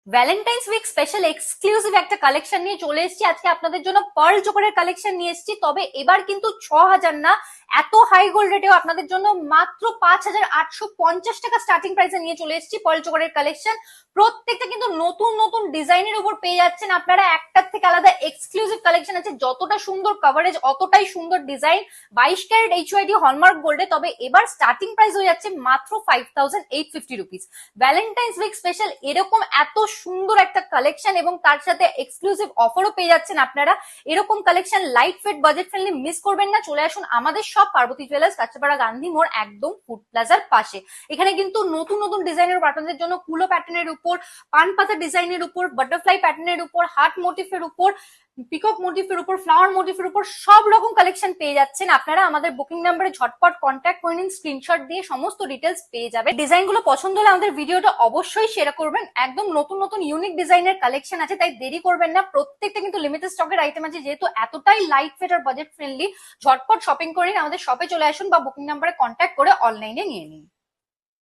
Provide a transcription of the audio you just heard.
Valentine's week special exclusive একটা collection নিয়ে চলে এসেছি আজকে আপনাদের জন্য। পার্ল চোকারের কালেকশন নিয়ে এসেছি, তবে এবার কিন্তু 6,000 না, এত হাই গোল্ড রেটেও আপনাদের জন্য মাত্র 5,850 টাকা স্টার্টিং প্রাইসে নিয়ে চলে এসেছি পার্ল চোকারের কালেকশন। প্রত্যেকটা কিন্তু নতুন নতুন ডিজাইনের উপর পেয়ে যাচ্ছেন আপনারা। একটার থেকে আলাদা এক্সক্লুসিভ কালেকশন আছে, যতটা সুন্দর কভারেজ অতটাই সুন্দর ডিজাইন। 22 ক্যারেট এইচইডি হলমার্ক গোল্ডে, তবে এবার স্টার্টিং প্রাইস হয়ে যাচ্ছে মাত্র 5,850 রুপিস। ভ্যালেন্টাইন্স উইক স্পেশাল এরকম এত সুন্দর একটা কালেকশন এবং তার সাথে এক্সক্লুসিভ অফারও পেয়ে যাচ্ছেন আপনারা। এরকম collection light fit budget friendly miss করবেন না। চলে আসুন আমাদের সব পার্বতী জুয়েলার্স, কাঁচরাপাড়া গান্ধী মোড়, একদম ফুড প্লাজার পাশে। এখানে কিন্তু নতুন নতুন ডিজাইনের আপনাদের জন্য কুলো প্যাটার্নের উপর, পান পাতা ডিজাইনের উপর, বাটারফ্লাই প্যাটার্নের উপর, হার্ট মোটিফের উপর, পিকক মোটিফের উপর, ফ্লাওয়ার মোটিফের উপর সব রকম কালেকশন পেয়ে যাচ্ছেন আপনারা। আমাদের বুকিং নাম্বারে ঝটপট কন্ট্যাক্ট করে নিন, স্ক্রিনশট দিয়ে সমস্ত ডিটেলস পেয়ে যাবে। ডিজাইনগুলো পছন্দ হলে আমাদের ভিডিওটা অবশ্যই শেয়ার করবেন। একদম নতুন নতুন ইউনিক ডিজাইনের কালেকশন আছে, তাই দেরি করবেন না। প্রত্যেকটা কিন্তু লিমিটেড স্টকের আইটেম আছে, যেহেতু এতটাই লাইট ফিট আর বাজেট ফ্রেন্ডলি। ঝটপট শপিং করে নিন, আমাদের শপে চলে আসুন বা বুকিং নাম্বারে কন্ট্যাক্ট করে অনলাইনে নিয়ে নিন।